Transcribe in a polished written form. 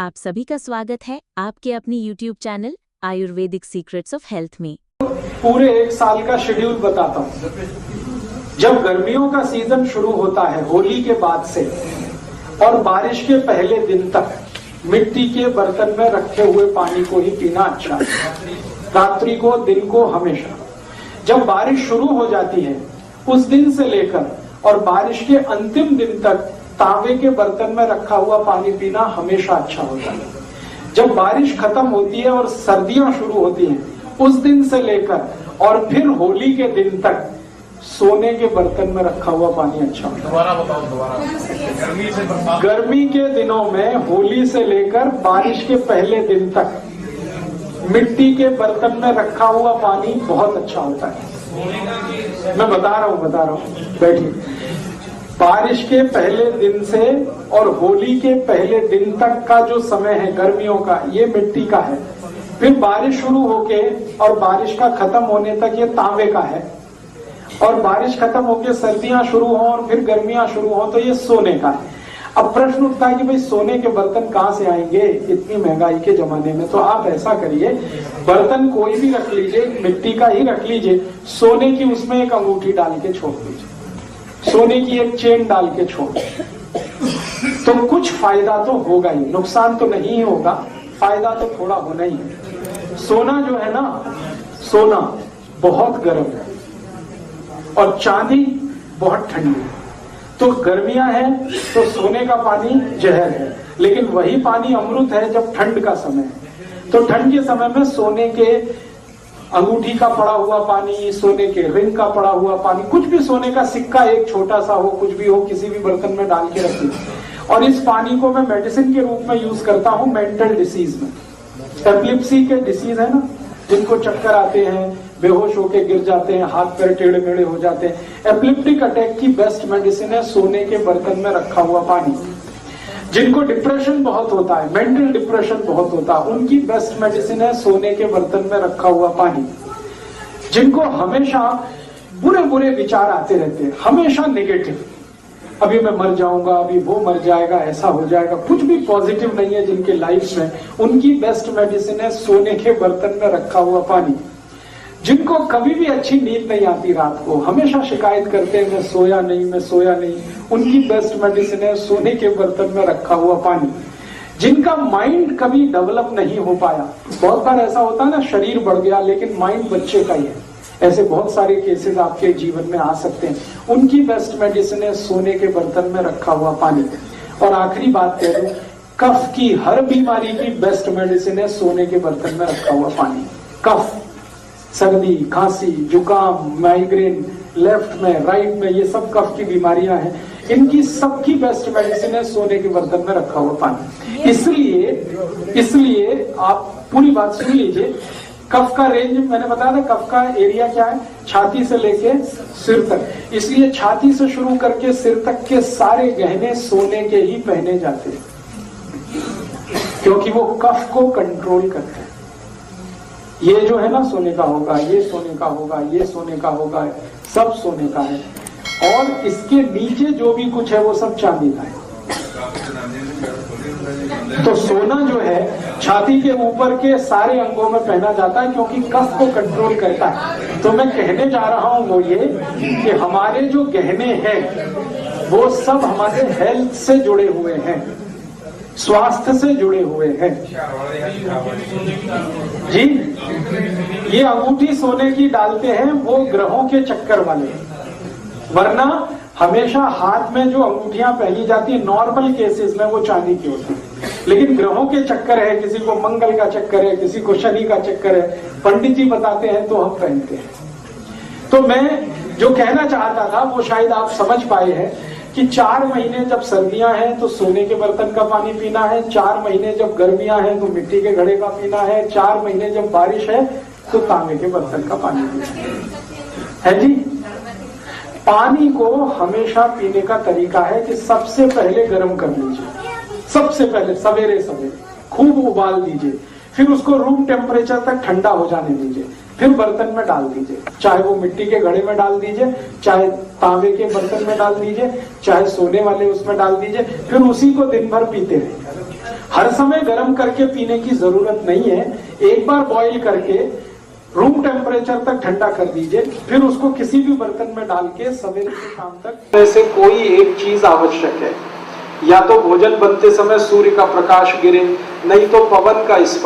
आप सभी का स्वागत है आपके अपनी YouTube channel Ayurvedic secrets of health में। पूरे एक साल का शेड्यूल बताता हूँ। जब गर्मियों का सीजन शुरू होता है होली के बाद से और बारिश के पहले दिन तक मिट्टी के बर्तन में रखे हुए पानी को ही पीना अच्छा है, रात्रि को दिन को हमेशा। जब बारिश शुरू हो जाती है उस दिन से लेकर और बारिश के अंतिम दिन तक तांबे के बर्तन में रखा हुआ पानी पीना हमेशा अच्छा होता है। जब बारिश खत्म होती है और सर्दियां शुरू होती हैं उस दिन से लेकर और फिर होली के दिन तक सोने के बर्तन में रखा हुआ पानी अच्छा होता है। दोबारा बताओ, दोबारा। गर्मी के दिनों में होली से लेकर बारिश के पहले दिन तक मिट्टी के बर्तन में रखा हुआ पानी बहुत अच्छा होता है। मैं बता रहा हूँ, बैठिए। बारिश के पहले दिन से और होली के पहले दिन तक का जो समय है गर्मियों का, ये मिट्टी का है। फिर बारिश शुरू होके और बारिश का खत्म होने तक ये तांबे का है, और बारिश खत्म होके सर्दियां शुरू हो और फिर गर्मियां शुरू हो तो ये सोने का है। अब प्रश्न उठता है कि भाई सोने के बर्तन कहाँ से आएंगे इतनी महंगाई के जमाने में? तो आप ऐसा करिए, बर्तन कोई भी रख लीजिए, मिट्टी का ही रख लीजिए, सोने की उसमें एक अंगूठी डाल के छोड़ दीजिए, सोने की एक चेन डाल के छोड़, तो कुछ फायदा तो होगा ही, नुकसान तो नहीं होगा, फायदा तो थोड़ा होना ही है। सोना जो है ना, सोना बहुत गर्म है और चांदी बहुत ठंडी है। तो गर्मियां हैं तो सोने का पानी जहर है, लेकिन वही पानी अमृत है जब ठंड का समय है। तो ठंड के समय में सोने के अंगूठी का पड़ा हुआ पानी, सोने के रिंग का पड़ा हुआ पानी, कुछ भी सोने का सिक्का एक छोटा सा हो, कुछ भी हो, किसी भी बर्तन में डाल के रखिए। और इस पानी को मैं मेडिसिन के रूप में यूज करता हूँ मेंटल डिसीज में। एपिलेप्सी के डिसीज है ना, जिनको चक्कर आते हैं, बेहोश होके गिर जाते हैं, हाथ पैर टेढ़े मेढ़े हो जाते हैं, एपिलेप्टिक अटैक की बेस्ट मेडिसिन है सोने के बर्तन में रखा हुआ पानी। जिनको डिप्रेशन बहुत होता है, मेंटल डिप्रेशन बहुत होता है, उनकी बेस्ट मेडिसिन है सोने के बर्तन में रखा हुआ पानी। जिनको हमेशा बुरे बुरे विचार आते रहते हैं, हमेशा नेगेटिव, अभी मैं मर जाऊंगा, अभी वो मर जाएगा, ऐसा हो जाएगा, कुछ भी पॉजिटिव नहीं है जिनके लाइफ में, उनकी बेस्ट मेडिसिन है सोने के बर्तन में रखा हुआ पानी। जिनको कभी भी अच्छी नींद नहीं आती, रात को हमेशा शिकायत करते हैं मैं सोया नहीं, उनकी बेस्ट मेडिसिन है सोने के बर्तन में रखा हुआ पानी। जिनका माइंड कभी डेवलप नहीं हो पाया, बहुत बार ऐसा होता है ना, शरीर बढ़ गया लेकिन माइंड बच्चे का ही है, ऐसे बहुत सारे केसेस आपके जीवन में आ सकते हैं, उनकी बेस्ट मेडिसिन है सोने के बर्तन में रखा हुआ पानी। और आखिरी बात कह दूं, कफ की हर बीमारी की बेस्ट मेडिसिन है सोने के बर्तन में रखा हुआ पानी। कफ, सर्दी, खांसी, जुकाम, माइग्रेन, लेफ्ट में, राइट में, ये सब कफ की बीमारियां हैं, इनकी सबकी बेस्ट मेडिसिन है सोने के बर्तन में रखा हुआ पानी। इसलिए आप पूरी बात सुन लीजिए। कफ का रेंज मैंने बताया था, कफ का एरिया क्या है, छाती से लेके सिर तक। इसलिए छाती से शुरू करके सिर तक के सारे गहने सोने के ही पहने जाते हैं, क्योंकि वो कफ को कंट्रोल करते हैं। ये जो है ना सोने का होगा, ये सोने का होगा, ये सोने का होगा, सब सोने का है। और इसके नीचे जो भी कुछ है वो सब चांदी का है। तो सोना जो है छाती के ऊपर के सारे अंगों में पहना जाता है, क्योंकि कफ को कंट्रोल करता है। तो मैं कहने जा रहा हूं वो ये कि हमारे जो गहने हैं वो सब हमारे हेल्थ से जुड़े हुए हैं, स्वास्थ्य से जुड़े हुए हैं जी। ये अंगूठी सोने की डालते हैं वो ग्रहों के चक्कर वाले, वरना हमेशा हाथ में जो अंगूठियां पहनी जाती है नॉर्मल केसेस में वो चांदी की होती है। लेकिन ग्रहों के चक्कर है, किसी को मंगल का चक्कर है, किसी को शनि का चक्कर है, पंडित जी बताते हैं तो हम पहनते हैं। तो मैं जो कहना चाहता था वो शायद आप समझ पाए हैं कि 4 महीने जब सर्दियां हैं तो सोने के बर्तन का पानी पीना है, 4 महीने जब गर्मियां हैं तो मिट्टी के घड़े का पीना है, 4 महीने जब बारिश है तो तांबे के बर्तन का पानी पीना है जी। पानी को हमेशा पीने का तरीका है कि सबसे पहले गर्म कर लीजिए, सबसे पहले सवेरे खूब उबाल दीजिए, फिर उसको रूम टेम्परेचर तक ठंडा हो जाने दीजिए, फिर बर्तन में डाल दीजिए, चाहे वो मिट्टी के घड़े में डाल दीजिए, चाहे तांबे के बर्तन में डाल दीजिए, चाहे सोने वाले उसमें डाल दीजिए, फिर उसी को दिन भर पीते रहिए। हर समय गर्म करके पीने की जरूरत नहीं है। एक बार बॉईल करके रूम टेम्परेचर तक ठंडा कर दीजिए, फिर उसको किसी भी बर्तन में डाल के सवेरे से शाम तक। ऐसे कोई एक चीज आवश्यक है, या तो भोजन बनते समय सूर्य का प्रकाश गिरे, नहीं तो पवन का स्पर्श।